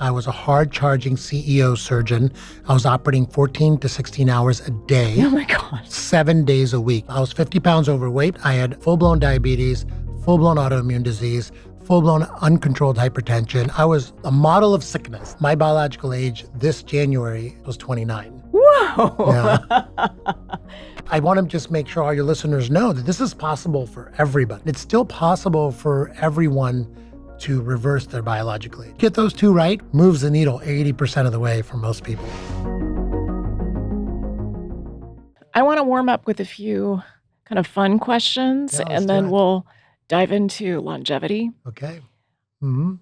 I was a hard-charging CEO surgeon. I was operating 14 to 16 hours a day. Oh my God. 7 days a week. I was 50 pounds overweight. I had full-blown diabetes, full-blown autoimmune disease, full-blown uncontrolled hypertension. I was a model of sickness. My biological age this January was 29. Whoa. Yeah. I want to just make sure all your listeners know that this is possible for everybody. It's still possible for everyone to reverse their biological age. Get those two right, moves the needle 80% of the way for most people. I want to warm up with a few kind of fun questions, Yeah, let's and do then it. we'll dive into longevity. Okay. Mm-hmm.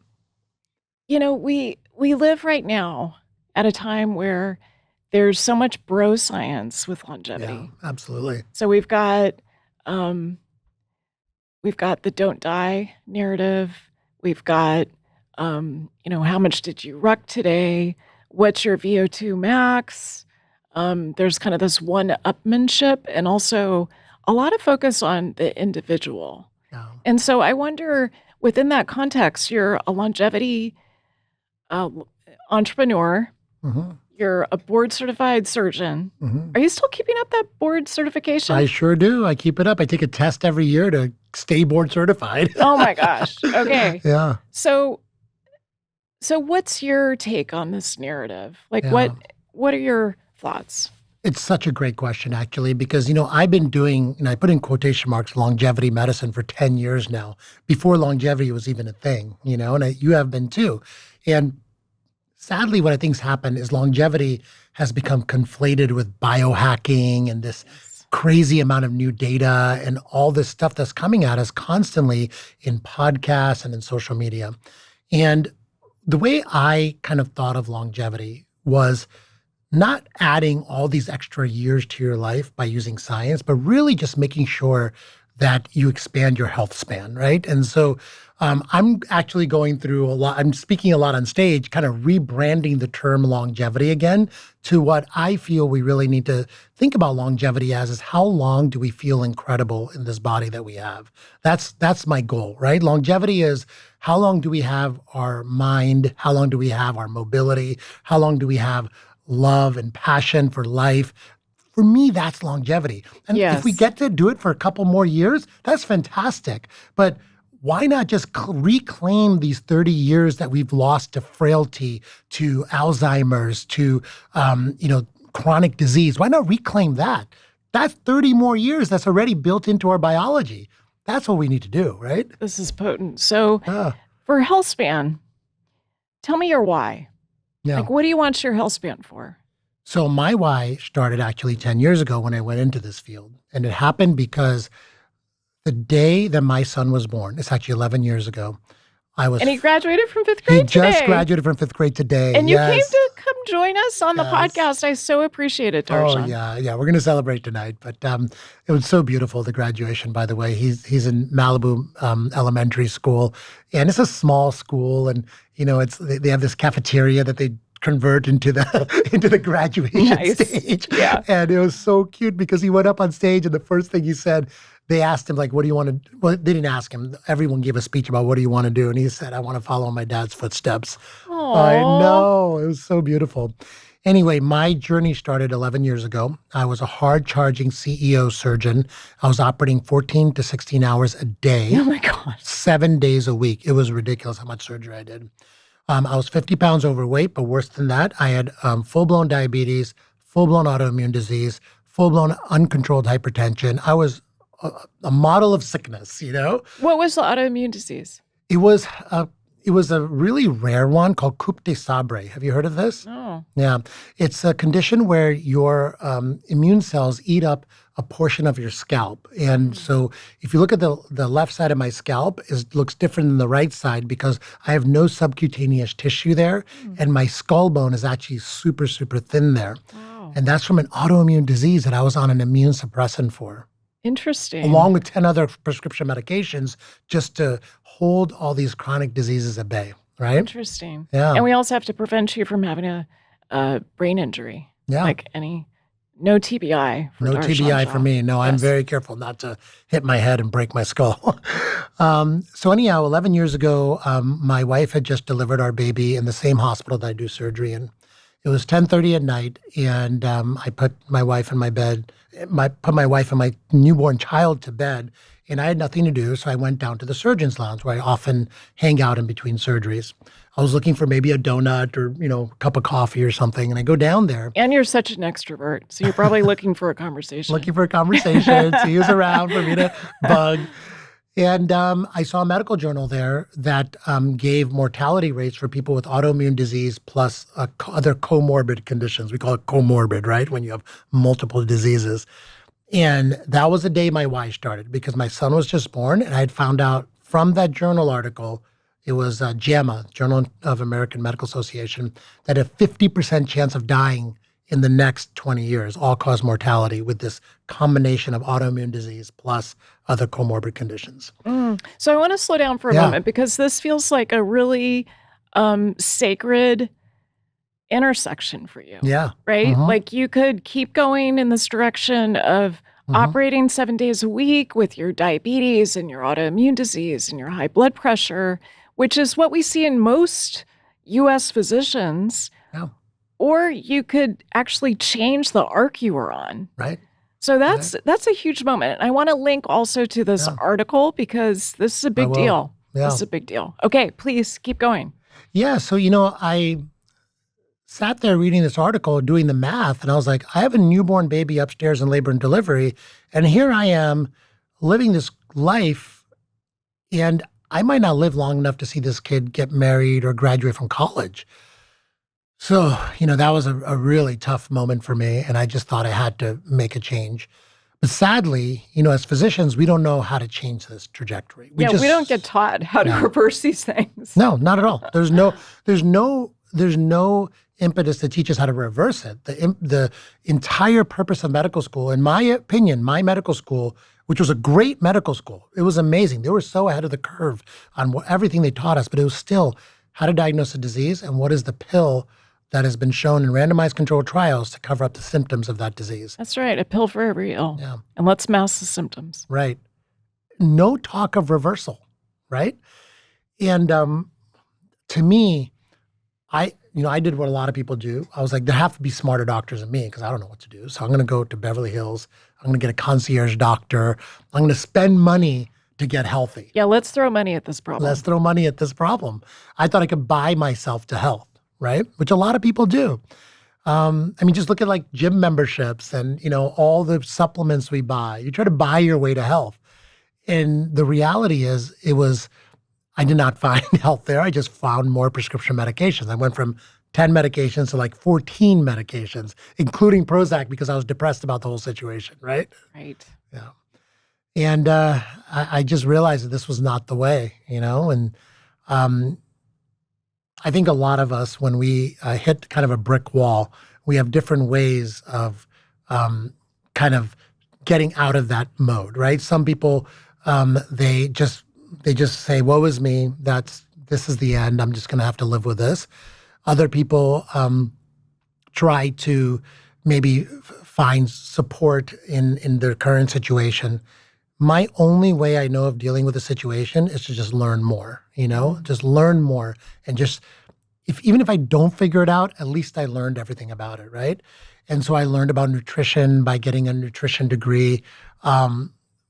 You know, we live right now at a time where there's so much bro science with longevity. Yeah, absolutely. So we've got the don't die narrative. We've got, how much did you ruck today? What's your VO2 max? There's kind of this one-upmanship and also a lot of focus on the individual. Yeah. And so I wonder, within that context, you're a longevity entrepreneur. Mm-hmm. You're a board-certified surgeon. Mm-hmm. Are you still keeping up that board certification? I sure do. I keep it up. I take a test every year to stay board certified. Oh my gosh. Okay. Yeah. So what's your take on this narrative? Like Yeah. what are your thoughts? It's such a great question, actually, because, I've been doing, and I put in quotation marks, longevity medicine for 10 years now, before longevity was even a thing, and you have been too. And sadly, what I think's happened is longevity has become conflated with biohacking and this crazy amount of new data and all this stuff that's coming at us constantly in podcasts and in social media. And the way I kind of thought of longevity was not adding all these extra years to your life by using science, but really just making sure that you expand your health span, right? And so I'm actually going through a lot. I'm speaking a lot on stage, kind of rebranding the term longevity again to what I feel we really need to think about longevity as is how long do we feel incredible in this body that we have? That's my goal, right? Longevity is how long do we have our mind? How long do we have our mobility? How long do we have love and passion for life? For me, that's longevity. And if we Yes. get to do it for a couple more years, that's fantastic. But why not just reclaim these 30 years that we've lost to frailty, to Alzheimer's, to chronic disease? Why not reclaim that? That's 30 more years that's already built into our biology. That's what we need to do, right? This is potent. So Yeah. for healthspan, tell me your why. Yeah. Like, what do you want your healthspan for? So my why started actually 10 years ago when I went into this field. And it happened because the day that my son was born, it's actually 11 years ago, And he graduated from fifth he grade just today. graduated from fifth grade today. And you Yes. came to come join us on the Yes. podcast. I so appreciate it, Oh, Darshan. yeah. We're going to celebrate tonight. But it was so beautiful, the graduation, by the way. He's in Malibu Elementary School. And it's a small school. And, they have this cafeteria that they convert into the graduation Nice. stage. Yeah. And it was so cute because he went up on stage and the first thing he said, they asked him, like, what do you want to do? Well, they didn't ask him. Everyone gave a speech about what do you want to do? And he said, I want to follow in my dad's footsteps. I Aw. know. It was so beautiful. Anyway, my journey started 11 years ago. I was a hard-charging CEO surgeon. I was operating 14 to 16 hours a day, Oh my God. 7 days a week. It was ridiculous how much surgery I did. I was 50 pounds overweight, but worse than that, I had full-blown diabetes, full-blown autoimmune disease, full-blown uncontrolled hypertension. I was a model of sickness, What was the autoimmune disease? It was a really rare one called Coupe de Sabre. Have you heard of this? Oh. Yeah. It's a condition where your immune cells eat up a portion of your scalp. And so if you look at the left side of my scalp, it looks different than the right side because I have no subcutaneous tissue there. And my skull bone is actually super, super thin there. Wow. And that's from an autoimmune disease that I was on an immune suppressant for, Interesting. along with 10 other prescription medications just to hold all these chronic diseases at bay, right? Interesting. Yeah. And we also have to prevent you from having a brain injury. Yeah. Like any No TBI for No Darshan TBI for Shah. me. No, I'm Yes. very careful not to hit my head and break my skull. So anyhow, 11 years ago, my wife had just delivered our baby in the same hospital that I do surgery in. It was 10:30 at night, and I put my wife in my bed, put my wife and my newborn child to bed, and I had nothing to do, so I went down to the surgeon's lounge where I often hang out in between surgeries. I was looking for maybe a donut or, a cup of coffee or something, and I go down there And you're such an extrovert, so you're probably looking for a conversation. looking for a conversation. So he was around for me to bug. And I saw a medical journal there that gave mortality rates for people with autoimmune disease plus other comorbid conditions. We call it comorbid, right? When you have multiple diseases. And that was the day my Y started because my son was just born. And I had found out from that journal article, it was JAMA, Journal of American Medical Association, that a 50% chance of dying in the next 20 years, all-cause mortality with this combination of autoimmune disease plus other comorbid conditions. So I want to slow down for a moment because this feels like a really sacred intersection for you. Yeah. Right? Like you could keep going in this direction of operating 7 days a week with your diabetes and your autoimmune disease and your high blood pressure, which is what we see in most US physicians. Yeah. Or you could actually change the arc you were on. Right. So that's a huge moment. I want to link also to this article because this is a big deal. Yeah. This is a big deal. Okay, please keep going. Yeah. So, I sat there reading this article, doing the math, and I was like, I have a newborn baby upstairs in labor and delivery, and here I am living this life, and I might not live long enough to see this kid get married or graduate from college. So, that was a really tough moment for me, and I just thought I had to make a change. But sadly, as physicians, we don't know how to change this trajectory. We don't get taught how to reverse these things. No, not at all. There's no impetus to teach us how to reverse it. The entire purpose of medical school, in my opinion, my medical school, which was a great medical school, it was amazing. They were so ahead of the curve on everything they taught us, but it was still how to diagnose a disease and what is the pill that has been shown in randomized controlled trials to cover up the symptoms of that disease. That's right. A pill for every ill. Yeah. And let's mask the symptoms. Right. No talk of reversal, right? And to me, I did what a lot of people do. I was like, there have to be smarter doctors than me because I don't know what to do. So I'm going to go to Beverly Hills. I'm going to get a concierge doctor. I'm going to spend money to get healthy. Yeah, let's throw money at this problem. Let's throw money at this problem. I thought I could buy myself to health, right? Which a lot of people do. Just look at like gym memberships and, all the supplements we buy. You try to buy your way to health. And the reality is I did not find health there. I just found more prescription medications. I went from 10 medications to like 14 medications, including Prozac because I was depressed about the whole situation, right? Right. Yeah. And I just realized that this was not the way, and I think a lot of us, when we hit kind of a brick wall, we have different ways of kind of getting out of that mode, right? Some people, they just say, woe is me, this is the end, I'm just going to have to live with this. Other people try to maybe find support in their current situation. My only way I know of dealing with a situation is to just learn more, just learn more. And just, even if I don't figure it out, at least I learned everything about it, right? And so I learned about nutrition by getting a nutrition degree.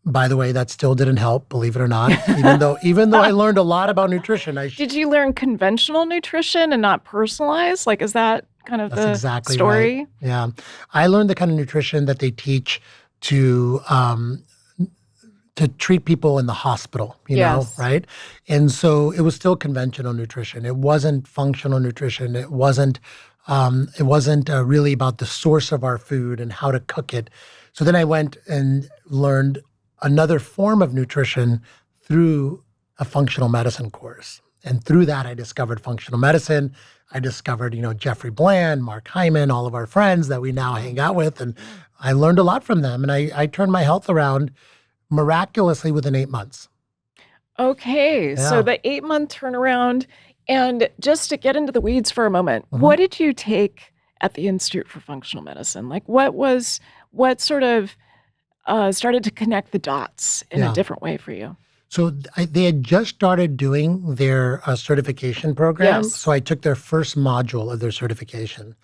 By the way, that still didn't help, believe it or not. Even though I learned a lot about nutrition. Did you learn conventional nutrition and not personalized? Like, is that kind of That's the exactly story? Right. Yeah. I learned the kind of nutrition that they teach to treat people in the hospital, Yes. right? And so it was still conventional nutrition. It wasn't functional nutrition. It wasn't really about the source of our food and how to cook it. So then I went and learned another form of nutrition through a functional medicine course. And through that, I discovered functional medicine. I discovered, Jeffrey Bland, Mark Hyman, all of our friends that we now hang out with. And I learned a lot from them. And I turned my health around miraculously within 8 months. Okay. So Yeah. the 8-month turnaround. And just to get into the weeds for a moment, what did you take at the Institute for Functional Medicine? Like, what sort of started to connect the dots in a Yeah. different way for you? So they had just started doing their certification program. So Yes. I took their first module of their certification.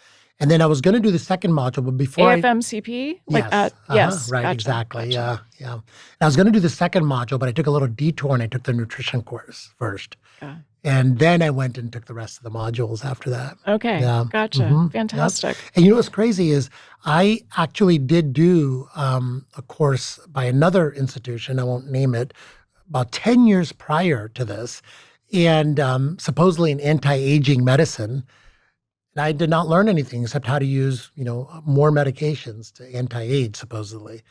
And then I was going to do the second module, but before I, AFMCP, like yes, that? Yes. right, Gotcha. exactly. Gotcha. Yeah, yeah. And I was going to do the second module, but I took a little detour and I took the nutrition course first. Yeah. And then I went and took the rest of the modules after that. Okay. Yeah. Gotcha. Yep. Fantastic. And you know what's crazy is I actually did do a course by another institution. I won't name it, about 10 years prior to this, and supposedly an anti-aging medicine. And I did not learn anything except how to use, more medications to anti-age, supposedly.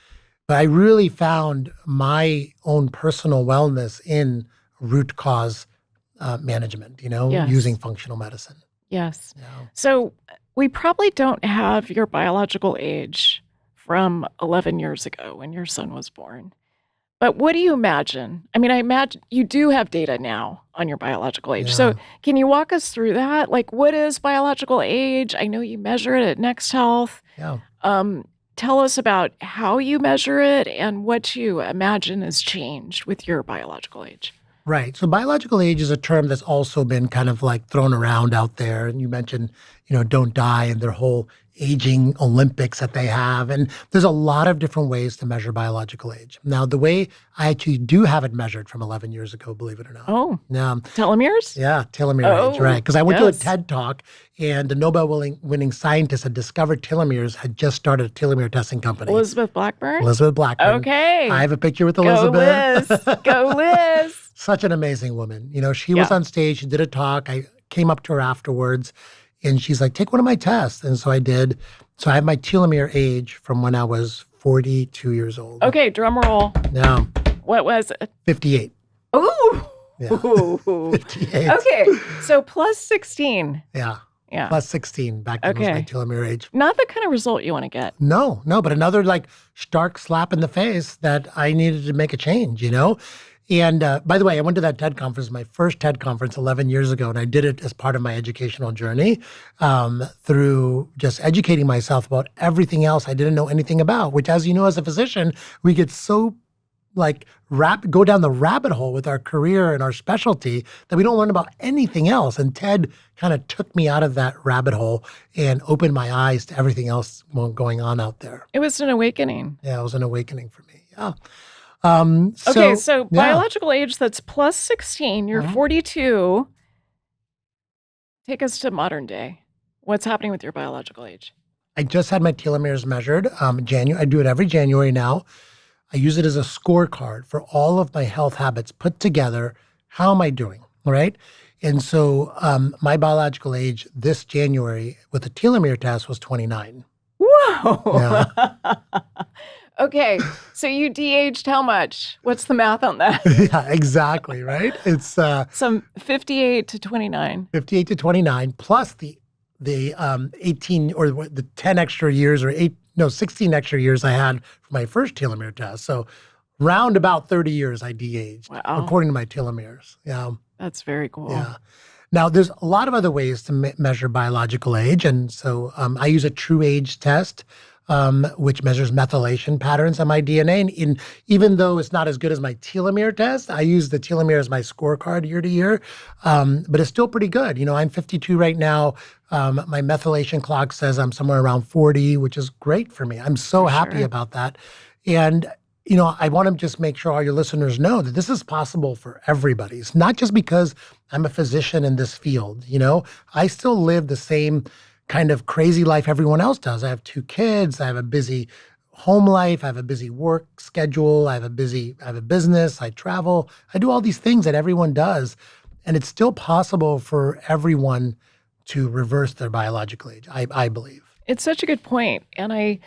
But I really found my own personal wellness in root cause management, using Yes. functional medicine. Yes. Yeah. So we probably don't have your biological age from 11 years ago when your son was born. But what do you imagine? I mean, I imagine you do have data now on your biological age. So Yeah. can you walk us through that? Like, what is biological age? I know you measure it at Next Health. Yeah. Tell us about how you measure it and what you imagine has changed with your biological age. Right. So biological age is a term that's also been kind of like thrown around out there. And you mentioned, don't die and their whole aging Olympics that they have. And there's a lot of different ways to measure biological age. Now, the way I actually do have it measured from 11 years ago, believe it or not. Oh, Yeah. telomeres? Yeah, telomere age, right. Oh, Because I went to a yes. TED talk and the Nobel-winning scientist had discovered telomeres, had just started a telomere testing company. Elizabeth Blackburn? Elizabeth Blackburn. Okay. I have a picture with Go Elizabeth. Liz. Go Liz. Such an amazing woman. She was Yeah. on stage, she did a talk. I came up to her afterwards and she's like, take one of my tests. And so I did. So I have my telomere age from when I was 42 years old. Okay, drum roll. Yeah, What was it? 58. Ooh. Yeah. Ooh. 58. Okay, so plus 16. Yeah. Yeah. Plus 16 back then was my Okay. telomere age. Not the kind of result you want to get. No, but another like stark slap in the face that I needed to make a change. And by the way, I went to that TED conference, my first TED conference 11 years ago, and I did it as part of my educational journey through just educating myself about everything else I didn't know anything about, which, as you know, as a physician, we get so go down the rabbit hole with our career and our specialty that we don't learn about anything else. And TED kind of took me out of that rabbit hole and opened my eyes to everything else going on out there. It was an awakening. Yeah, it was an awakening for me. Yeah. Okay, so yeah. biological age, that's plus 16. You're 42. Take us to modern day. What's happening with your biological age? I just had my telomeres measured. January. I do it every January now. I use it as a scorecard for all of my health habits put together. How am I doing? Right. And so my biological age this January with a telomere test was 29. Whoa. Yeah. Okay, so you de-aged how much? What's the math on that? Yeah, exactly. Right. It's Some 58 to 29. 58 to 29 plus the 18 or the 10 extra years or 16 extra years I had for my first telomere test. So round about 30 years I de-aged Wow. according to my telomeres. Yeah. That's very cool. Yeah. Now, there's a lot of other ways to measure biological age. And so I use a true age test, which measures methylation patterns on my DNA. And even though it's not as good as my telomere test, I use the telomere as my scorecard year to year. But it's still pretty good. I'm 52 right now. My methylation clock says I'm somewhere around 40, which is great for me. I'm so For happy sure. about that. And I want to just make sure all your listeners know that this is possible for everybody. It's not just because I'm a physician in this field. I still live the same kind of crazy life everyone else does. I have 2 kids. I have a busy home life. I have a busy work schedule. I have a business. I travel. I do all these things that everyone does. And it's still possible for everyone to reverse their biological age, I believe. It's such a good point. And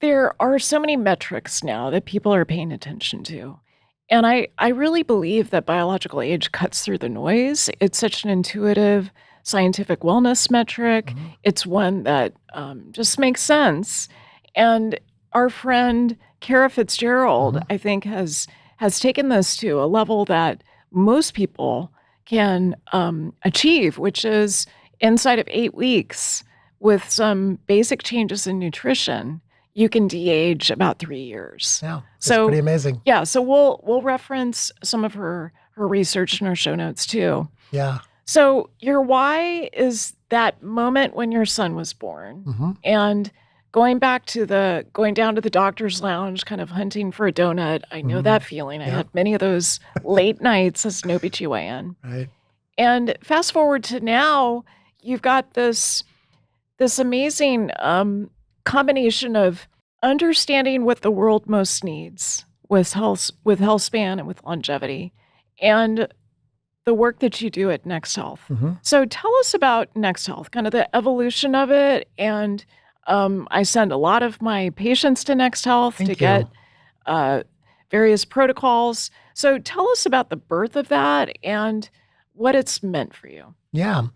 there are so many metrics now that people are paying attention to. And I really believe that biological age cuts through the noise. It's such an intuitive scientific wellness metric. Mm-hmm. It's one that just makes sense. And our friend Kara Fitzgerald, I think, has taken this to a level that most people can achieve, which is inside of 8 weeks, with some basic changes in nutrition, you can de-age about 3 years. Yeah, that's pretty amazing. Yeah, so we'll reference some of her research in our show notes too. Yeah. So your why is that moment when your son was born, Mm-hmm. and going down to the doctor's lounge, kind of hunting for a donut. I know Mm-hmm. that feeling. I Yeah. had many of those late nights as an OBGYN. Right. And fast forward to now, you've got this amazing combination of understanding what the world most needs with healthspan and with longevity, and the work that you do at Next Health. Mm-hmm. So tell us about Next Health, kind of the evolution of it. And I send a lot of my patients to Next Health Thank to you. get various protocols. So tell us about the birth of that and what it's meant for you. Yeah.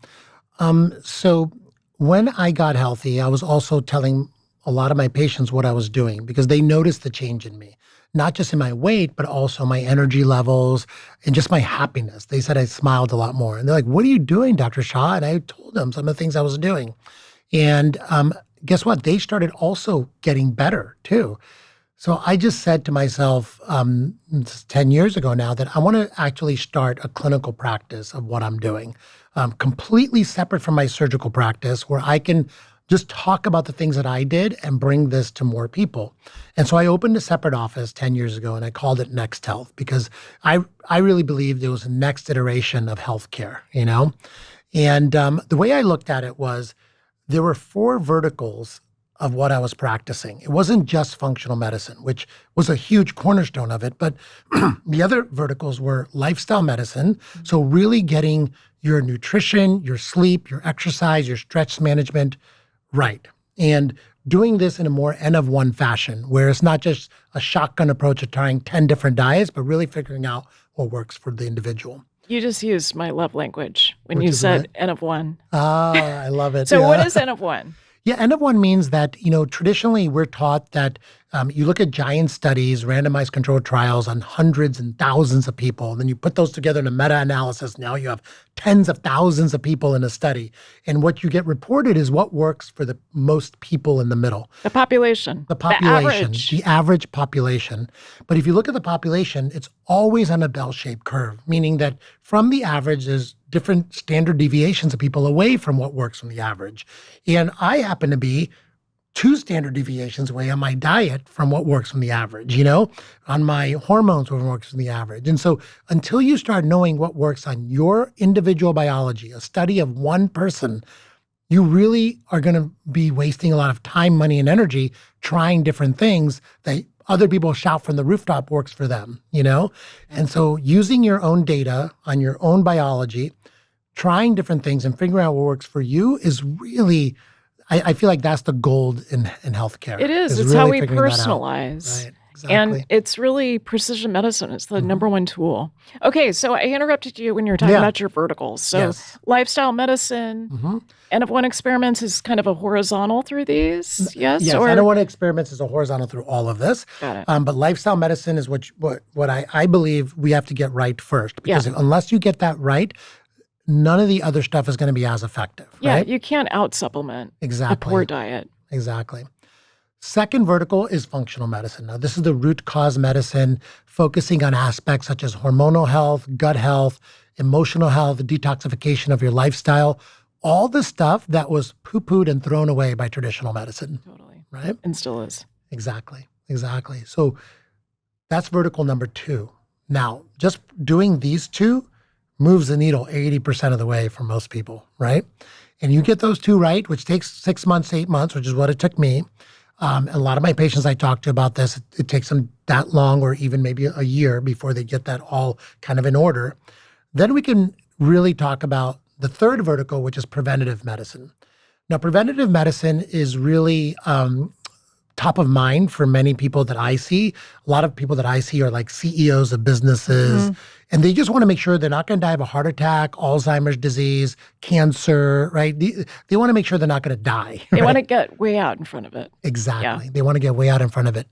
So when I got healthy, I was also telling a lot of my patients what I was doing because they noticed the change in me, not just in my weight, but also my energy levels and just my happiness. They said I smiled a lot more. And they're like, "What are you doing, Dr. Shah?" And I told them some of the things I was doing. And guess what? They started also getting better too. So I just said to myself 10 years ago now that I want to actually start a clinical practice of what I'm doing, completely separate from my surgical practice, where I can just talk about the things that I did and bring this to more people. And so I opened a separate office 10 years ago and I called it Next Health because I really believed it was a next iteration of healthcare, you know? And the way I looked at it was there were 4 verticals of what I was practicing. It wasn't just functional medicine, which was a huge cornerstone of it, but the other verticals were lifestyle medicine. So really getting your nutrition, your sleep, your exercise, your stress management right. And doing this in a more N of one fashion, where it's not just a shotgun approach of trying 10 different diets, but really figuring out what works for the individual. You just used my love language when Which you is said what? N of 1. Ah, I love it. So Yeah. what is N of 1? Yeah, N of 1 means that, traditionally we're taught that you look at giant studies, randomized controlled trials on hundreds and thousands of people, and then you put those together in a meta-analysis. Now you have tens of thousands of people in a study. And what you get reported is what works for the most people in the middle. The population. The population, average. the average population. But if you look at the population, it's always on a bell-shaped curve, meaning that from the average, there's different standard deviations of people away from what works from the average. And I happen to be 2 standard deviations away on my diet from what works from the average, on my hormones, what works from the average. And so until you start knowing what works on your individual biology, a study of one person, you really are going to be wasting a lot of time, money, and energy trying different things that other people shout from the rooftop works for them, And so using your own data on your own biology, trying different things and figuring out what works for you is really, I feel like that's the gold in healthcare. It is. It's really how we figuring that out. personalize. Right, exactly. And it's really precision medicine. It's the number one tool. Okay, so I interrupted you when you were talking Yeah. about your verticals. So Yes. lifestyle medicine, N of 1 experiments is kind of a horizontal through these, yes? Yes, Or I don't want to experiments as a horizontal through all of this. Got it. But lifestyle medicine is what I believe we have to get right first. Because unless you get that right, none of the other stuff is going to be as effective. Yeah, right? you can't out-supplement Exactly. a poor diet. Exactly. Second vertical is functional medicine. Now, this is the root cause medicine, focusing on aspects such as hormonal health, gut health, emotional health, the detoxification of your lifestyle, all the stuff that was poo-pooed and thrown away by traditional medicine. Totally. Right? And still is. Exactly. So that's vertical number 2. Now, just doing these 2 moves the needle 80% of the way for most people, right? And you get those 2 right, which takes 6 months, 8 months, which is what it took me. A lot of my patients I talk to about this, it takes them that long or even maybe a year before they get that all kind of in order. Then we can really talk about the third vertical, which is preventative medicine. Now, preventative medicine is really top of mind for many people that I see. A lot of people that I see are like CEOs of businesses, and they just want to make sure they're not going to die of a heart attack, Alzheimer's disease, cancer, right? They want to make sure they're not going to die. They right? want to get way out in front of it. Exactly. They want to get way out in front of it.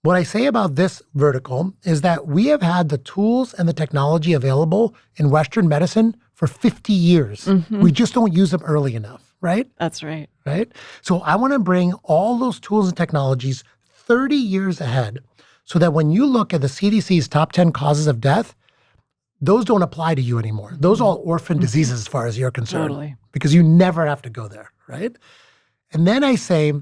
What I say about this vertical is that we have had the tools and the technology available in Western medicine for 50 years. We just don't use them early enough, right? That's right. Right? So I want to bring all those tools and technologies 30 years ahead so that when you look at the CDC's top 10 causes of death, those don't apply to you anymore. Those are all orphan diseases as far as you're concerned. Totally. Because you never have to go there, right? And then I say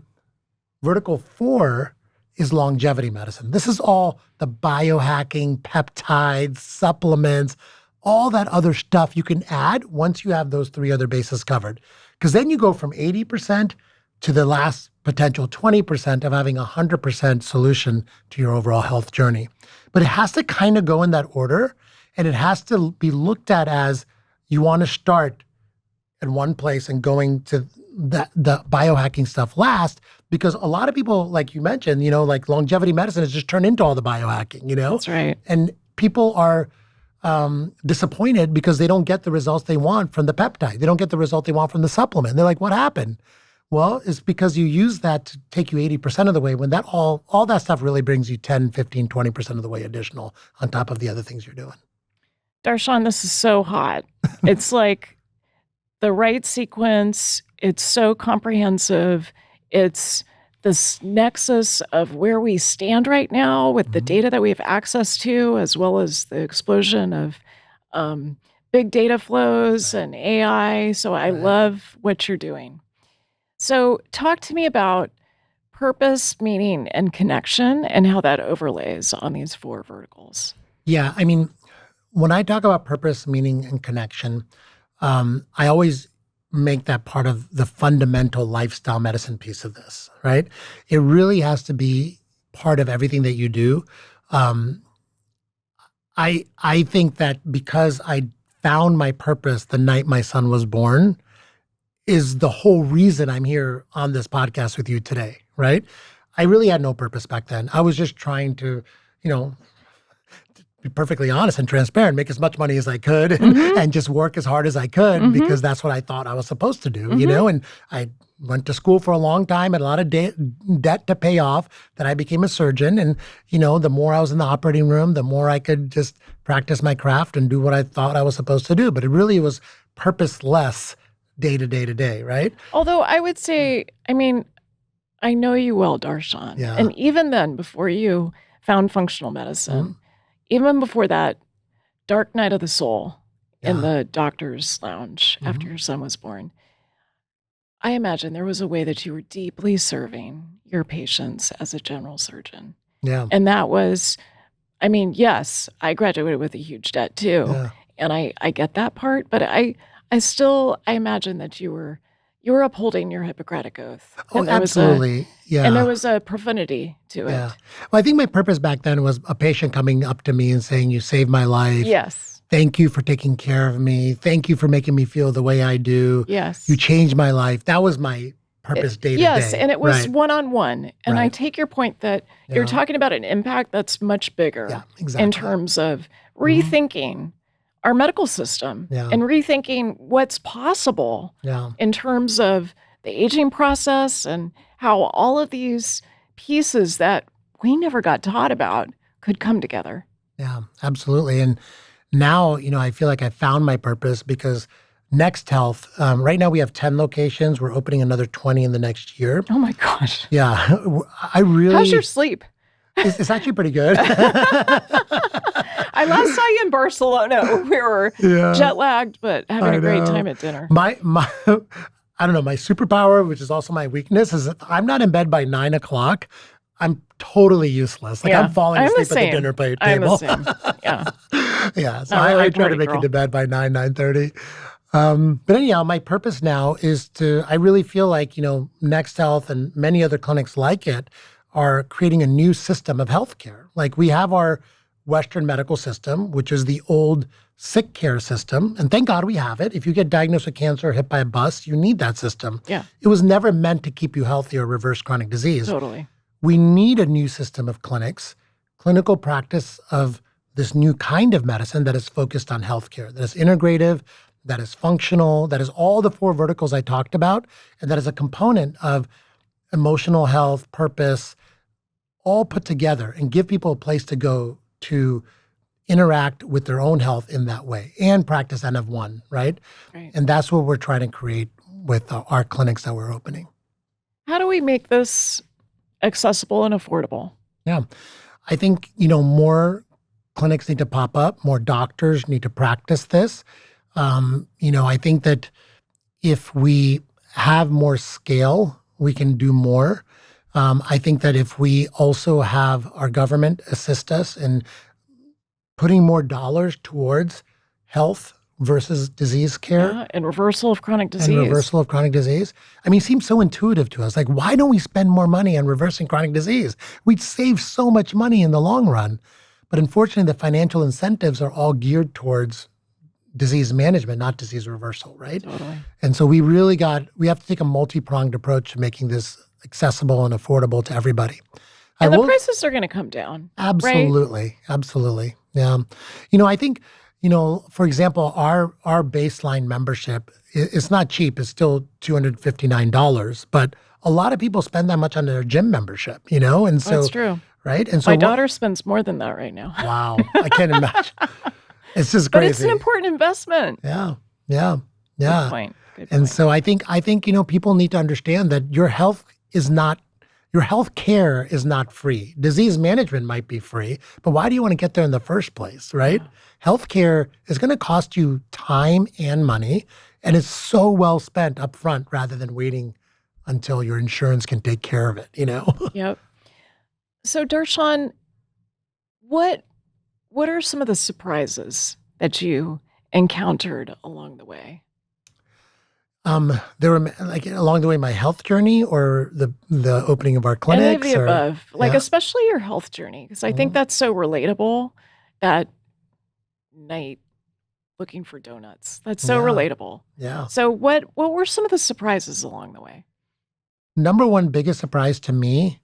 vertical 4 is longevity medicine. This is all the biohacking, peptides, supplements, all that other stuff you can add once you have those 3 other bases covered. Because then you go from 80% to the last potential 20% of having 100% solution to your overall health journey. But it has to kind of go in that order, and it has to be looked at as you want to start in one place and going to the biohacking stuff last, because a lot of people, like you mentioned, like longevity medicine has just turned into all the biohacking, That's right. And people are disappointed because they don't get the results they want from the peptide. They don't get the result they want from the supplement. They're like, what happened? Well, it's because you use that to take you 80% of the way when that all that stuff really brings you 10, 15, 20% of the way additional on top of the other things you're doing. Darshan, this is so hot. It's like the right sequence. It's so comprehensive. It's this nexus of where we stand right now with the data that we have access to, as well as the explosion of big data flows and AI. So I love what you're doing. So talk to me about purpose, meaning, and connection, and how that overlays on these 4 verticals. Yeah, I mean, when I talk about purpose, meaning, and connection, I always make that part of the fundamental lifestyle medicine piece of this, right? It really has to be part of everything that you do. I think that because I found my purpose the night my son was born is the whole reason I'm here on this podcast with you today, right? I really had no purpose back then. I was just trying to, be perfectly honest and transparent, make as much money as I could and just work as hard as I could because that's what I thought I was supposed to do, and I went to school for a long time, had a lot of debt to pay off, then I became a surgeon. And, the more I was in the operating room, the more I could just practice my craft and do what I thought I was supposed to do. But it really was purposeless day to day to day, right? Although I would say, I know you well, Darshan. Yeah. And even then, before you found functional medicine, even before that dark night of the soul in the doctor's lounge after your son was born, I imagine there was a way that you were deeply serving your patients as a general surgeon. Yeah. And that was, yes, I graduated with a huge debt too. Yeah. And I get that part, but I imagine that you were upholding your Hippocratic Oath. Oh, absolutely. And there was a profundity to it. Yeah. Well, I think my purpose back then was a patient coming up to me and saying, you saved my life. Yes. Thank you for taking care of me. Thank you for making me feel the way I do. Yes. You changed my life. That was my purpose day to day. Yes, and it was one-on-one. And I take your point that you're Yeah. talking about an impact that's much bigger Yeah, exactly. in terms of rethinking our medical system Yeah. and rethinking what's possible Yeah. in terms of the aging process and how all of these pieces that we never got taught about could come together. Yeah, absolutely. And now, I feel like I found my purpose because Next Health, right now we have 10 locations. We're opening another 20 in the next year. Oh my gosh. Yeah, I really... How's your sleep? It's actually pretty good. I last saw you in Barcelona. We were jet lagged, but having a great time at dinner. My I don't know, my superpower, which is also my weakness, is if I'm not in bed by 9 o'clock, I'm totally useless. Like I'm falling asleep at the dinner table. I'm the same. Yeah. Yeah. So Not really I try to party make girl. it to bed by 9:30. But anyhow, my purpose now is I really feel like, Next Health and many other clinics like it are creating a new system of healthcare. Like we have our Western medical system, which is the old sick care system. And thank God we have it. If you get diagnosed with cancer or hit by a bus, you need that system. Yeah. It was never meant to keep you healthy or reverse chronic disease. Totally. We need a new system of clinics, clinical practice of this new kind of medicine that is focused on healthcare, that is integrative, that is functional, that is all the 4 verticals I talked about, and that is a component of emotional health, purpose, all put together and give people a place to go to interact with their own health in that way and practice N of one, right? Right. And that's what we're trying to create with our clinics that we're opening. How do we make this accessible and affordable? Yeah. I think, more clinics need to pop up, more doctors need to practice this. I think that if we have more scale, we can do more. I think that if we also have our government assist us in putting more dollars towards health versus disease care. Yeah, and reversal of chronic disease. And reversal of chronic disease. I mean, it seems so intuitive to us. Like, why don't we spend more money on reversing chronic disease? We'd save so much money in the long run. But unfortunately, the financial incentives are all geared towards disease management, not disease reversal, right? Totally. And so we have to take a multi-pronged approach to making this accessible and affordable to everybody. And the prices are going to come down. Absolutely. Right? Absolutely. Yeah. I think, for example, our baseline membership, it's not cheap. It's still $259, but a lot of people spend that much on their gym membership, and so. That's true. Right? And so my daughter spends more than that right now. Wow. I can't imagine. It's just crazy. But it's an important investment. Yeah. Good point. And so I think, people need to understand that your health care is not free. Disease management might be free, but why do you want to get there in the first place, right? Yeah. Healthcare is going to cost you time and money, and it's so well spent up front rather than waiting until your insurance can take care of it, Yep. So Darshan, what are some of the surprises that you encountered along the way? There were along the way my health journey or the opening of our clinics. Any of the above, especially your health journey, because I think that's so relatable. That night looking for donuts, that's so relatable. Yeah. So what were some of the surprises along the way? Number one biggest surprise to me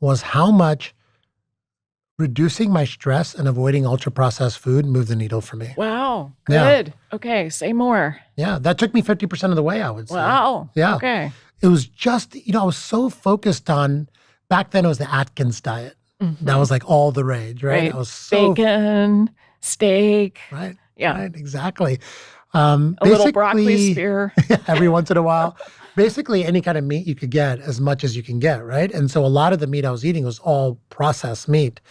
was how much reducing my stress and avoiding ultra-processed food moved the needle for me. Wow. Good. Yeah. Okay. Say more. Yeah. That took me 50% of the way, I would say. Wow. Yeah. Okay. It was just, I was so focused on, back then it was the Atkins diet. Mm-hmm. That was like all the rage, right? I was so, bacon, steak. Right. Yeah. Right. Exactly. A little broccoli spear. Every once in a while. Basically, any kind of meat you could get, as much as you can get, right? And so a lot of the meat I was eating was all processed meat.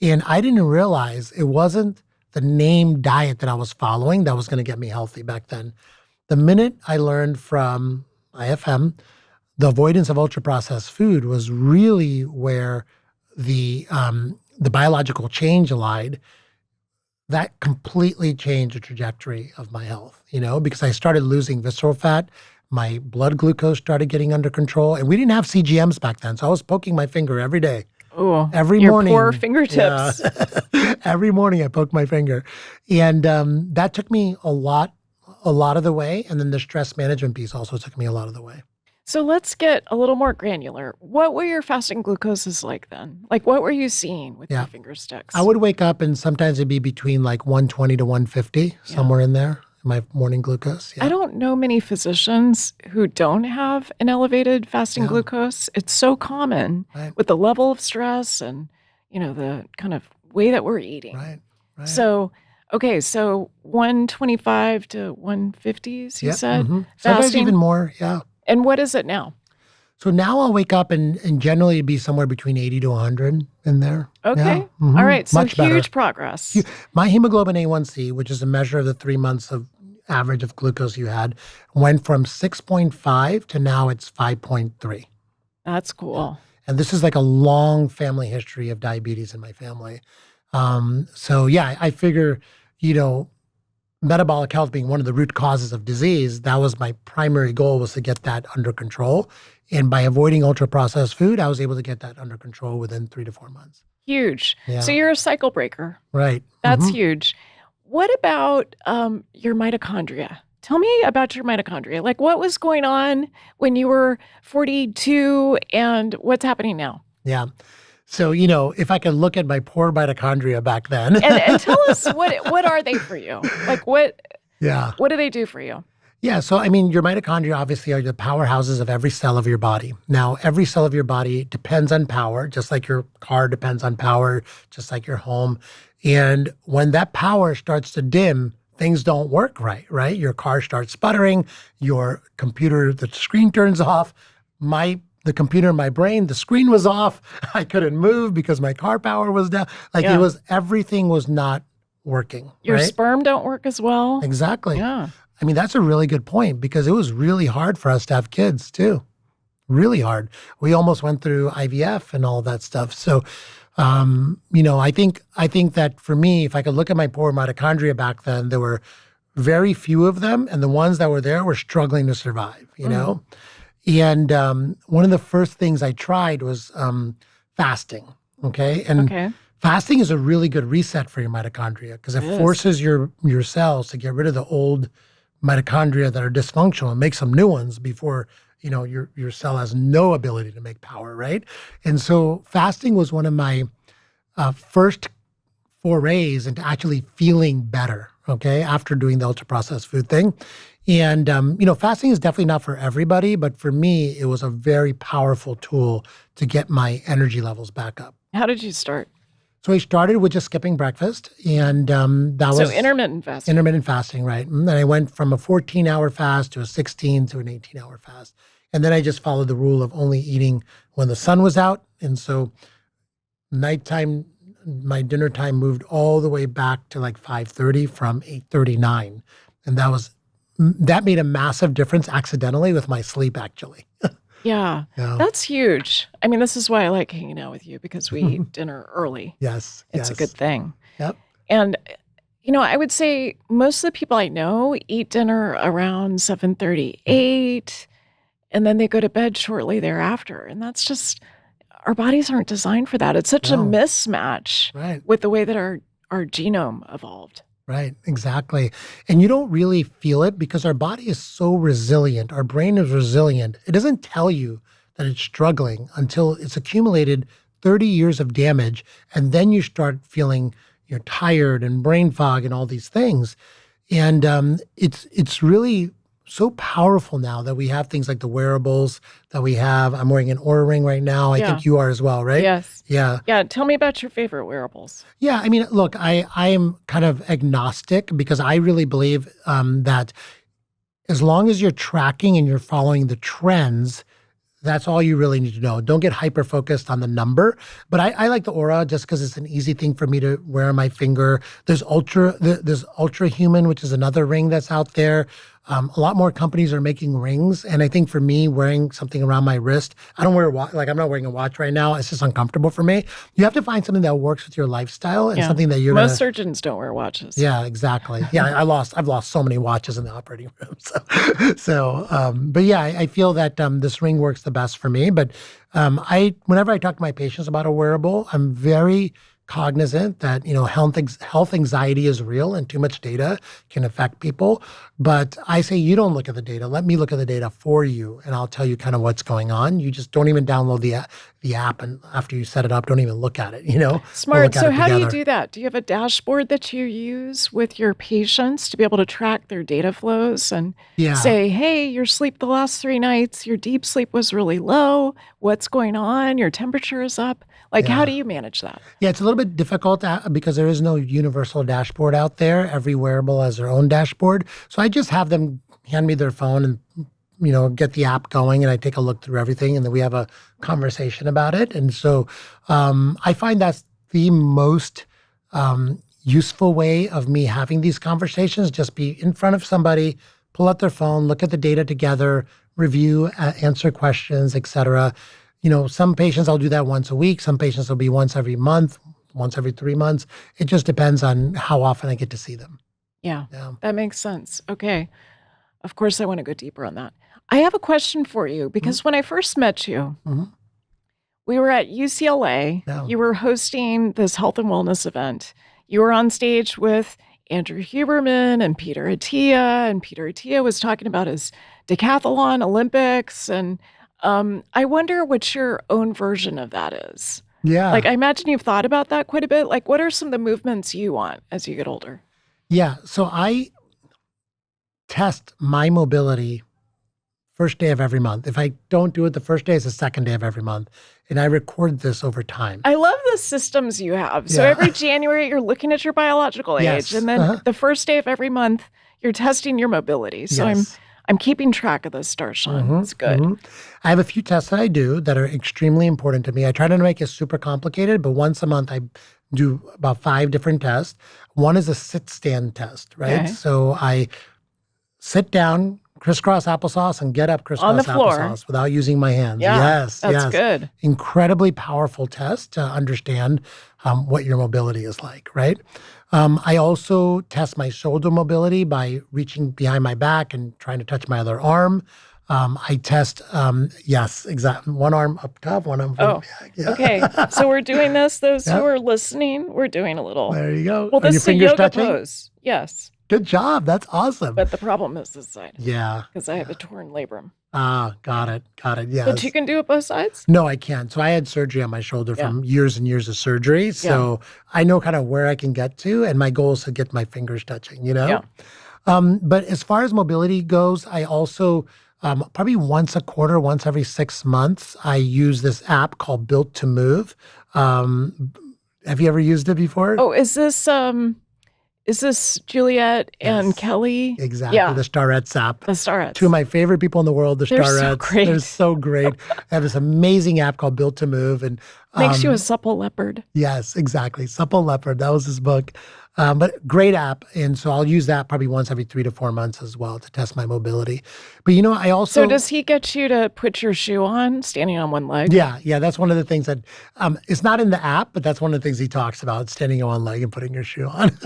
And I didn't realize it wasn't the name diet that I was following that was going to get me healthy back then. The minute I learned from IFM, the avoidance of ultra-processed food was really where the biological change lied. That completely changed the trajectory of my health, because I started losing visceral fat. My blood glucose started getting under control. And we didn't have CGMs back then. So I was poking my finger every day. Oh, every your morning. Poor fingertips. Yeah. Every morning I poked my finger. And that took me a lot of the way. And then the stress management piece also took me a lot of the way. So let's get a little more granular. What were your fasting glucoses like then? Like, what were you seeing with your finger sticks? I would wake up and sometimes it'd be between like 120 to 150, somewhere in there. My morning glucose. Yeah. I don't know many physicians who don't have an elevated fasting glucose. It's so common with the level of stress and, the kind of way that we're eating. Right. So, okay, so 125 to 150s, you said? Mm-hmm. Sometimes even more, yeah. And what is it now? So now I'll wake up and generally it'd be somewhere between 80 to 100 in there. Okay. Yeah. Mm-hmm. All right. So much huge progress. My hemoglobin A1C, which is a measure of the 3 months of average of glucose you had, went from 6.5 to now it's 5.3. That's cool. And this is like a long family history of diabetes in my family. I figure, metabolic health being one of the root causes of disease, that was my primary goal, was to get that under control. And by avoiding ultra-processed food, I was able to get that under control within 3 to 4 months. Huge. Yeah. So you're a cycle breaker. Right. That's huge. What about your mitochondria? Tell me about your mitochondria. Like, what was going on when you were 42 and what's happening now? Yeah. So, if I could look at my poor mitochondria back then. and tell us, what are they for you? Like, what Yeah. What do they do for you? Yeah, so I mean, your mitochondria obviously are the powerhouses of every cell of your body. Now, every cell of your body depends on power, just like your car depends on power, just like your home. And when that power starts to dim, things don't work right, right? Your car starts sputtering, your computer, the screen turns off. The computer in my brain, the screen was off. I couldn't move because my car power was down. Like it Yeah. was everything was not working, Your right? sperm don't work as well. Exactly. Yeah. I mean, that's a really good point because it was really hard for us to have kids too. Really hard. We almost went through IVF and all that stuff. So, I think that for me, if I could look at my poor mitochondria back then, there were very few of them, and the ones that were there were struggling to survive. Mm. And one of the first things I tried was fasting. Okay, and Okay. fasting is a really good reset for your mitochondria because it It is. forces your cells to get rid of the old mitochondria that are dysfunctional and make some new ones before your cell has no ability to make power, right? And so fasting was one of my first forays into actually feeling better, okay, after doing the ultra processed food thing. And, fasting is definitely not for everybody, but for me, it was a very powerful tool to get my energy levels back up. How did you start? So I started with just skipping breakfast, and that So was intermittent fasting. intermittent fasting, right? And then I went from a 14-hour fast to a 16 to an 18-hour fast. And then I just followed the rule of only eating when the sun was out. And so nighttime, my dinner time moved all the way back to like 5:30 from 8:39. And that made a massive difference accidentally with my sleep, actually. Yeah, Yeah. that's huge. I mean, this is why I like hanging out with you because we eat dinner early. Yes, It's a good yes. thing. Yep. And I would say most of the people I know eat dinner around 7:38, and then they go to bed shortly thereafter. And that's just our bodies aren't designed for that. It's such a No, mismatch right. with the way that our genome evolved. Right, exactly. And you don't really feel it because our body is so resilient. Our brain is resilient. It doesn't tell you that it's struggling until it's accumulated 30 years of damage. And then you start feeling you're tired and brain fog and all these things. And it's really so powerful now that we have things like the wearables that we have. I'm wearing an Aura ring right now. I Yeah. think you are as well, right? Yes. Yeah. Yeah. Tell me about your favorite wearables. Yeah, I mean, look, I am kind of agnostic because I really believe that as long as you're tracking and you're following the trends, that's all you really need to know. Don't get hyper focused on the number. But I like the Aura just because it's an easy thing for me to wear on my finger. There's Ultra Human, which is another ring that's out there. A lot more companies are making rings, and I think for me, wearing something around my wrist, I don't wear a watch. Like I'm not wearing a watch right now. It's just uncomfortable for me. You have to find something that works with your lifestyle and Yeah. something that you're Most gonna. surgeons don't wear watches. Yeah, exactly. Yeah, I've lost so many watches in the operating room. But yeah, I feel that this ring works the best for me. But whenever I talk to my patients about a wearable, I'm very cognizant that health anxiety is real and too much data can affect people. But I say you don't look at the data. Let me look at the data for you, and I'll tell you kind of what's going on. You just don't even download the app, and after you set it up, don't even look at it. We'll Smart. look at So it how do you together. do that? Do you have a dashboard that you use with your patients to be able to track their data flows and Yeah. say, hey, your sleep the last 3 nights, your deep sleep was really low. What's going on? Your temperature is up. Like, how Yeah. do you manage that? Yeah, it's a little bit difficult because there is no universal dashboard out there. Every wearable has their own dashboard. So I just have them hand me their phone and get the app going, and I take a look through everything, and then we have a conversation about it. And so I find that's the most useful way of me having these conversations. Just be in front of somebody, pull out their phone, look at the data together, review, answer questions, etc. Some patients I'll do that once a week. Some patients will be once every month, once every 3 months. It just depends on how often I get to see them. Yeah, Yeah. that makes sense. Okay. Of course, I want to go deeper on that. I have a question for you because when I first met you, Mm-hmm. we were at UCLA. Yeah. You were hosting this health and wellness event. You were on stage with Andrew Huberman and Peter Attia, and Peter Attia was talking about his decathlon Olympics. And I wonder what your own version of that is. Yeah. Like, I imagine you've thought about that quite a bit. Like, what are some of the movements you want as you get older? Yeah. So test my mobility first day of every month. If I don't do it the first day, it's the second day of every month. And I record this over time. I love the systems you have. So Yeah. every January, you're looking at your biological age. Yes. And then the first day of every month, you're testing your mobility. So Yes. I'm keeping track of this, Darshan. It's good. I have a few tests that I do that are extremely important to me. I try to make it super complicated, but once a month I do about 5 different tests. One is a sit-stand test, right? Okay. So I sit down, crisscross applesauce, and get up On the crisscross floor. applesauce without using my hands. Yeah, Yes, that's yes. good. Incredibly powerful test to understand what your mobility is like, right? I also test my shoulder mobility by reaching behind my back and trying to touch my other arm. I test, yes, exactly. One arm up top, one arm Oh, back. Yeah. okay. So we're doing this. Those who are listening, we're doing a little. There you go. Well, Are your this is a fingers yoga touching? pose. Yes. Good job. That's awesome. But the problem is this side. Yeah. Because I have a torn labrum. Got it. Yes. But you can do it both sides? No, I can't. So I had surgery on my shoulder from years and years of surgery. So I know kind of where I can get to, and my goal is to get my fingers touching, Yeah. But as far as mobility goes, I also probably once a quarter, once every 6 months, I use this app called Built to Move. Have you ever used it before? Oh, is this Juliet and Yes. Kelly? Exactly. Yeah. The Starettes app. The Starettes. 2 of my favorite people in the world, the They're so Starettes. great. They're so great. They have this amazing app called Built to Move. And Makes you a supple leopard. yes, exactly. Supple Leopard. That was his book. But great app. And so I'll use that probably once every 3 to 4 months as well to test my mobility. But I also. So does he get you to put your shoe on, standing on one leg? Yeah. That's one of the things that it's not in the app, but that's one of the things he talks about, standing on one leg and putting your shoe on.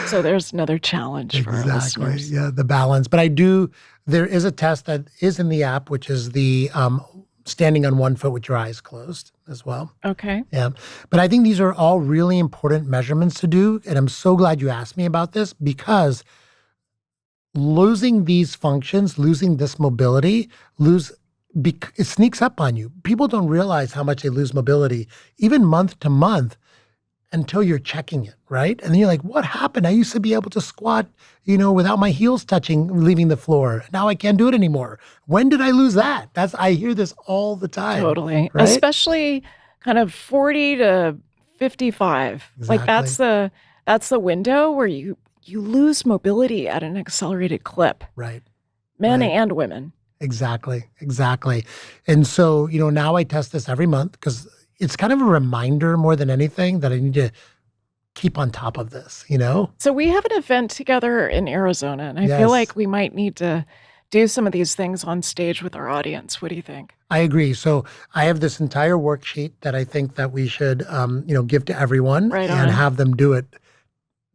So there's another challenge for our Exactly. listeners. Yeah, the balance. But there is a test that is in the app, which is the standing on one foot with your eyes closed as well. Okay. Yeah. But I think these are all really important measurements to do. And I'm so glad you asked me about this, because losing these functions, losing this mobility, it sneaks up on you. People don't realize how much they lose mobility, even month to month, until you're checking it, right? And then you're like, what happened? I used to be able to squat, without my heels leaving the floor. Now I can't do it anymore. When did I lose that? I hear this all the time. Totally. Right? Especially kind of 40 to 55. Like Exactly. that's the window where you lose mobility at an accelerated clip. Right. Men Right. and women. Exactly. And so, now I test this every month because it's kind of a reminder more than anything that I need to keep on top of this, So we have an event together in Arizona, and I Yes. feel like we might need to do some of these things on stage with our audience. What do you think? I agree. So I have this entire worksheet that I think that we should, give to everyone Right and on. have them do it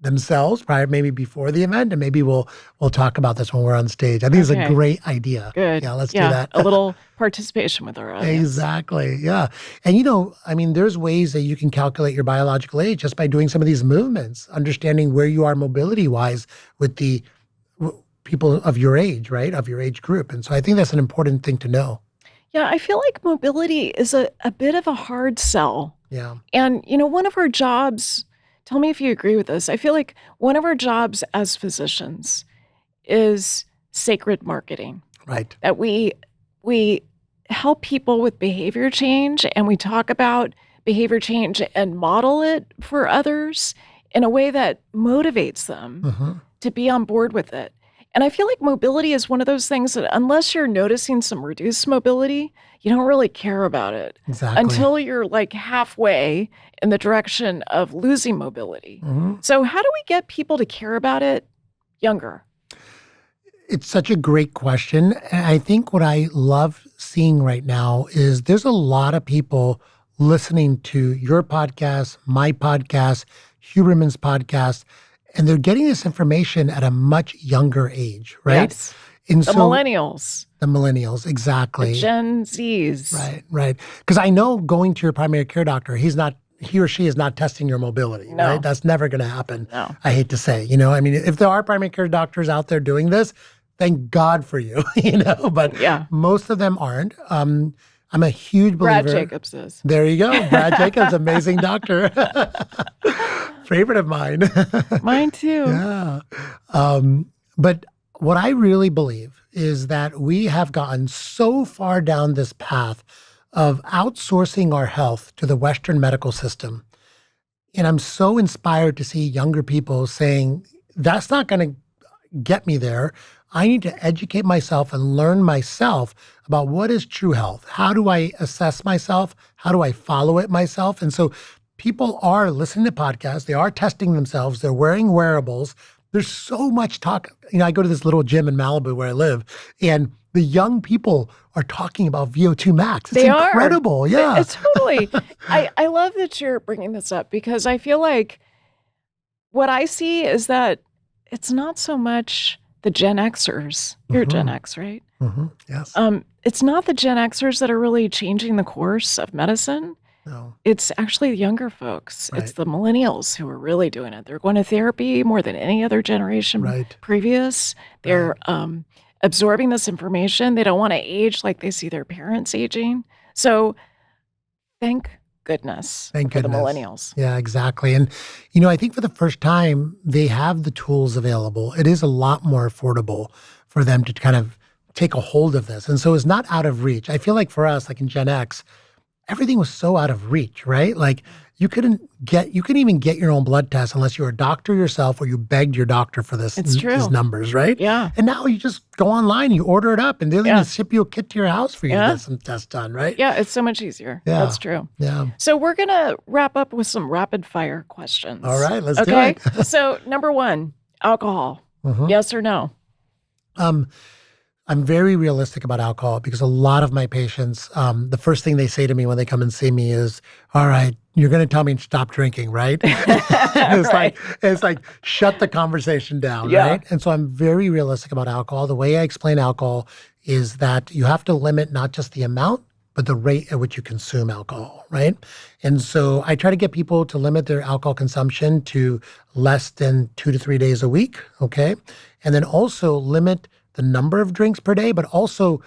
themselves maybe before the event, and maybe we'll talk about this when we're on stage. I think it's a Okay. great idea. Good. Yeah, let's do that. A little participation with our audience. Exactly. Yeah. And there's ways that you can calculate your biological age just by doing some of these movements, understanding where you are mobility wise with the people of your age, right? Of your age group. And so I think that's an important thing to know. Yeah, I feel like mobility is a bit of a hard sell. Yeah. And, one of our jobs, tell me if you agree with this, I feel like one of our jobs as physicians is sacred marketing. Right. That we help people with behavior change, and we talk about behavior change and model it for others in a way that motivates them Mm-hmm. to be on board with it. And I feel like mobility is one of those things that unless you're noticing some reduced mobility, you don't really care about it Exactly. until you're like halfway in the direction of losing mobility. Mm-hmm. So how do we get people to care about it younger? It's such a great question. And I think what I love seeing right now is there's a lot of people listening to your podcast, my podcast, Huberman's podcast, and they're getting this information at a much younger age, right? Yes. And The millennials, the millennials, exactly. the Gen Zs. Right. Because I know going to your primary care doctor, he or she is not testing your mobility, No. right? That's never going to happen. No. I hate to say, if there are primary care doctors out there doing this, thank God for you, but Yeah. most of them aren't. I'm a huge believer. Brad Jacobs is. There you go. Brad Jacobs, amazing doctor. Favorite of mine. Mine too. Yeah. But what I really believe is that we have gotten so far down this path of outsourcing our health to the Western medical system. And I'm so inspired to see younger people saying, that's not going to get me there. I need to educate myself and learn myself about what is true health. How do I assess myself? How do I follow it myself? And so people are listening to podcasts. They are testing themselves. They're wearing wearables. There's so much talk. I go to this little gym in Malibu where I live, and the young people are talking about VO2 max. It's They incredible. are. Yeah. It's totally. I love that you're bringing this up because I feel like what I see is that it's not so much the Gen Xers. You're Gen X, right? Yes. It's not the Gen Xers that are really changing the course of medicine. No. It's actually the younger folks. Right. It's the millennials who are really doing it. They're going to therapy more than any other generation Right. previous. They're absorbing this information. They don't want to age like they see their parents aging. So thank goodness Thank for goodness. the millennials. Yeah, exactly. And, I think for the first time, they have the tools available. It is a lot more affordable for them to kind of take a hold of this. And so it's not out of reach. I feel like for us, like in Gen X, everything was so out of reach, right? Like you couldn't even get your own blood test unless you were a doctor yourself or you begged your doctor for this. It's true. These numbers, right? Yeah. And now you just go online, you order it up, and they'll even ship you a kit to your house for you to get some tests done, right? Yeah, it's so much easier. Yeah. That's true. Yeah. So we're going to wrap up with some rapid fire questions. All right, let's do Okay. it. So number one, alcohol. Yes or no? I'm very realistic about alcohol because a lot of my patients, the first thing they say to me when they come and see me is, all right, you're going to tell me to stop drinking, right? It's like, shut the conversation down, right? And so I'm very realistic about alcohol. The way I explain alcohol is that you have to limit not just the amount, but the rate at which you consume alcohol, right? And so I try to get people to limit their alcohol consumption to less than 2 to 3 days a week, okay? And then also limit the number of drinks per day, but also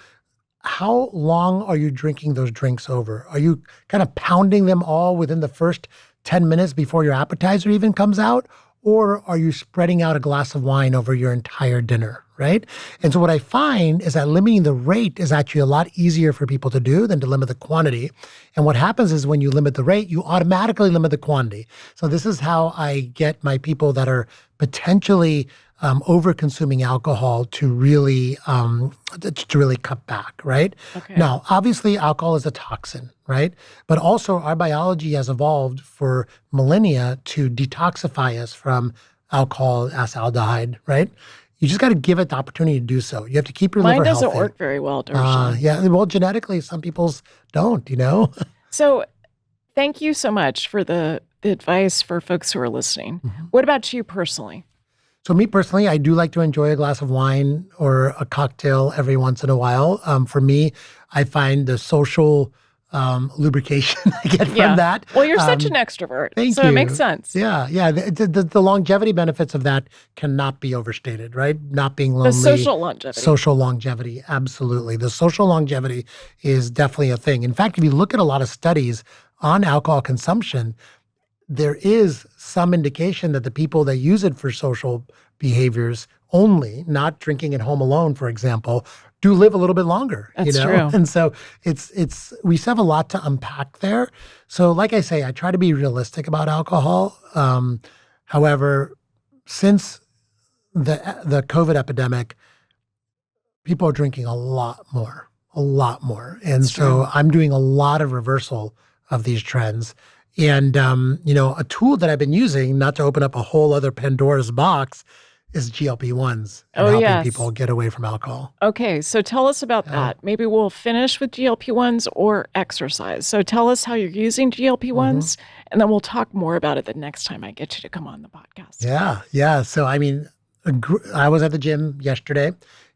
how long are you drinking those drinks over? Are you kind of pounding them all within the first 10 minutes before your appetizer even comes out? Or are you spreading out a glass of wine over your entire dinner, right? And so what I find is that limiting the rate is actually a lot easier for people to do than to limit the quantity. And what happens is when you limit the rate, you automatically limit the quantity. So this is how I get my people that are potentially over-consuming alcohol to really cut back, right? Okay. Now, obviously, alcohol is a toxin, right? But also, our biology has evolved for millennia to detoxify us from alcohol, acetaldehyde, right? You just got to give it the opportunity to do so. You have to keep your Mine liver healthy. doesn't work very well, Darshan. Yeah, well, genetically, some people's don't, So thank you so much for the advice for folks who are listening. What about you personally? So me personally, I do like to enjoy a glass of wine or a cocktail every once in a while. For me, I find the social lubrication I get from that. Well, you're such an extrovert. Thank so you. It makes sense. Yeah. The longevity benefits of that cannot be overstated, right? Not being lonely. The social longevity. Social longevity, absolutely. The social longevity is definitely a thing. In fact, if you look at a lot of studies on alcohol consumption, there is some indication that the people that use it for social behaviors only, not drinking at home alone, for example, do live a little bit longer. That's true. And so we still have a lot to unpack there. So like I say, I try to be realistic about alcohol. However, since the COVID epidemic, people are drinking a lot more. And so I'm doing a lot of reversal of these trends. And, a tool that I've been using, not to open up a whole other Pandora's box, is GLP-1s and helping people get away from alcohol. Okay, so tell us about that. Maybe we'll finish with GLP-1s or exercise. So tell us how you're using GLP-1s, and then we'll talk more about it the next time I get you to come on the podcast. Yeah. So, I was at the gym yesterday,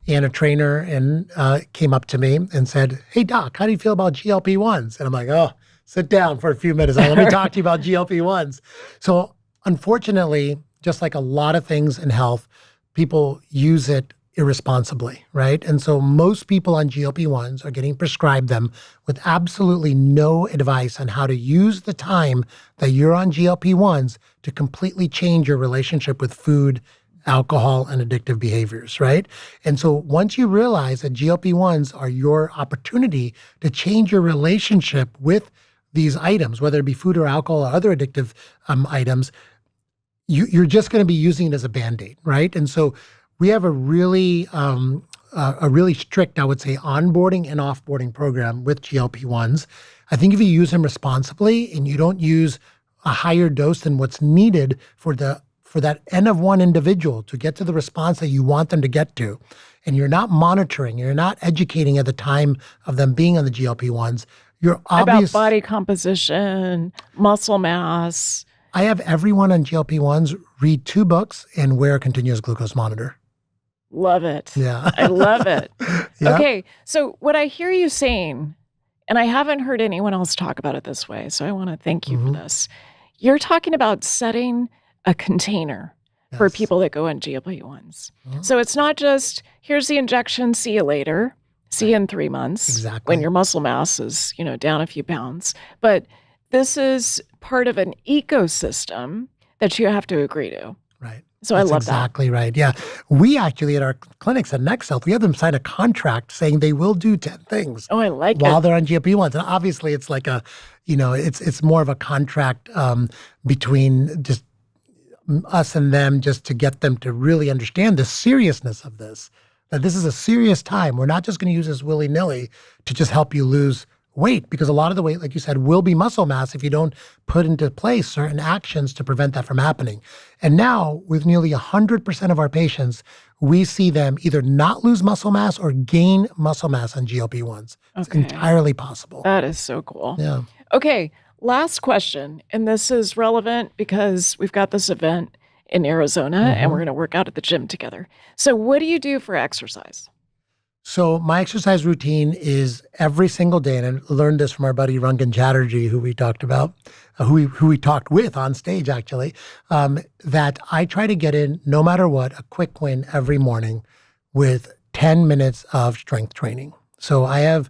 and a trainer came up to me and said, "Hey, Doc, how do you feel about GLP-1s?" And I'm like, "Oh, sit down for a few minutes. Let me talk to you about GLP-1s." So unfortunately, just like a lot of things in health, people use it irresponsibly, right? And so most people on GLP-1s are getting prescribed them with absolutely no advice on how to use the time that you're on GLP-1s to completely change your relationship with food alcohol, and addictive behaviors, right? And so once you realize that GLP-1s are your opportunity to change your relationship with these items, whether it be food or alcohol or other addictive items, you're just going to be using it as a Band-Aid, right? And so we have a really strict, I would say, onboarding and offboarding program with GLP-1s. I think if you use them responsibly and you don't use a higher dose than what's needed for that N of one individual to get to the response that you want them to get to, and you're not monitoring, you're not educating at the time of them being on the GLP-1s, you're About body composition, muscle mass. I have everyone on GLP-1s read 2 books and wear a continuous glucose monitor. Love it. Yeah. I love it. Yeah. Okay, so what I hear you saying, and I haven't heard anyone else talk about it this way, so I want to thank you for this. You're talking about setting a container for Yes. people that go on GLP-1s. So it's not just, here's the injection, see you later, see you in 3 months. Exactly. When your muscle mass is, down a few pounds. But this is part of an ecosystem that you have to agree to. Right. So I love that. Exactly right. Yeah. We actually, at our clinics at Next Health, we have them sign a contract saying they will do 10 things. Oh, I like while it. they're on GLP-1s. And obviously it's like it's more of a contract between just us and them, just to get them to really understand the seriousness of this, that this is a serious time. We're not just going to use this willy-nilly to just help you lose weight, because a lot of the weight, like you said, will be muscle mass if you don't put into place certain actions to prevent that from happening. And now, with nearly 100% of our patients, we see them either not lose muscle mass or gain muscle mass on GLP-1s. It's entirely possible. That is so cool. Yeah. Okay, last question, and this is relevant because we've got this event in Arizona and we're going to work out at the gym together. So what do you do for exercise? So my exercise routine is every single day, and I learned this from our buddy Rangan Chatterjee, who we talked about, who we talked with on stage actually, that I try to get in, no matter what, a quick win every morning with 10 minutes of strength training. So I have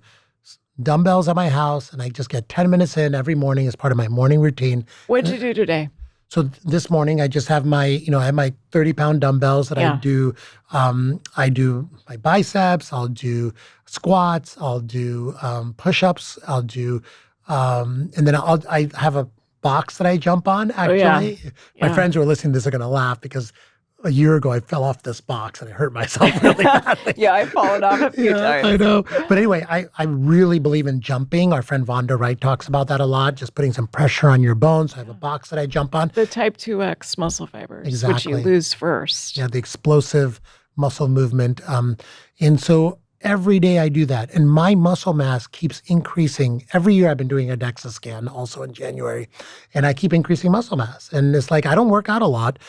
dumbbells at my house, and I just get 10 minutes in every morning as part of my morning routine. What did you do today? So this morning I just have I have my 30-pound dumbbells that I do. I do my biceps. I'll do squats. I'll do push-ups. I'll do, and then I have a box that I jump on. Actually, my friends who are listening to this are going to laugh because a year ago I fell off this box and I hurt myself really badly. Yeah, I've fallen off a few times. I know. But anyway, I really believe in jumping. Our friend Vonda Wright talks about that a lot, just putting some pressure on your bones. I have a box that I jump on. The type 2X muscle fibers, which you Exactly. lose first. Yeah, the explosive muscle movement. And so every day I do that. And my muscle mass keeps increasing. Every year I've been doing a DEXA scan also in January. And I keep increasing muscle mass. And it's like I don't work out a lot.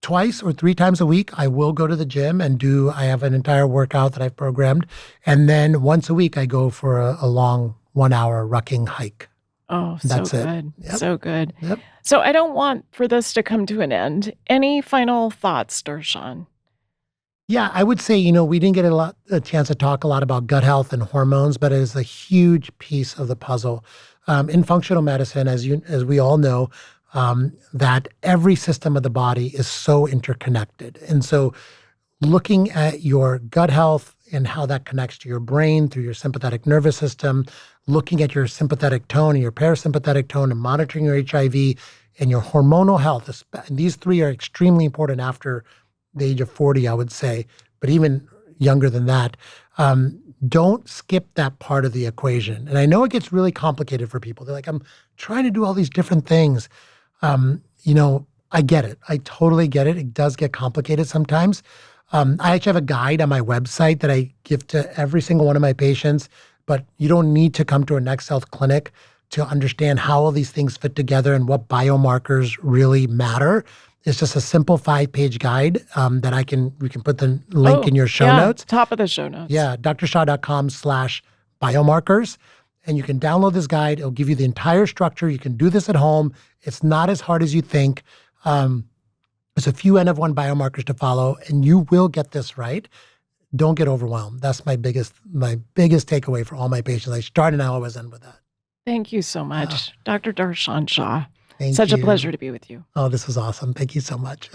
2 or 3 times a week, I will go to the gym and I have an entire workout that I've programmed. And then once a week, I go for a long 1-hour rucking hike. Oh, That's so it. good. Yep. So good. Yep. So I don't want for this to come to an end. Any final thoughts, Darshan? Yeah, I would say, we didn't get a chance to talk a lot about gut health and hormones, but it is a huge piece of the puzzle. In functional medicine, as we all know, that every system of the body is so interconnected. And so looking at your gut health and how that connects to your brain through your sympathetic nervous system, looking at your sympathetic tone and your parasympathetic tone, and monitoring your HIV and your hormonal health. These 3 are extremely important after the age of 40, I would say, but even younger than that. Don't skip that part of the equation. And I know it gets really complicated for people. They're like, I'm trying to do all these different things. I get it. I totally get it. It does get complicated sometimes. I actually have a guide on my website that I give to every single one of my patients, but you don't need to come to a Next Health clinic to understand how all these things fit together and what biomarkers really matter. It's just a simple 5-page guide that we can put the link in your show notes. Top of the show notes. Yeah, drshah.com/biomarkers. And you can download this guide. It'll give you the entire structure. You can do this at home. It's not as hard as you think. There's a few N of 1 biomarkers to follow, and you will get this right. Don't get overwhelmed. That's my biggest takeaway for all my patients. I start and I always end with that. Thank you so much, Dr. Darshan Shah. Thank Such you. a pleasure to be with you. Oh, this was awesome. Thank you so much.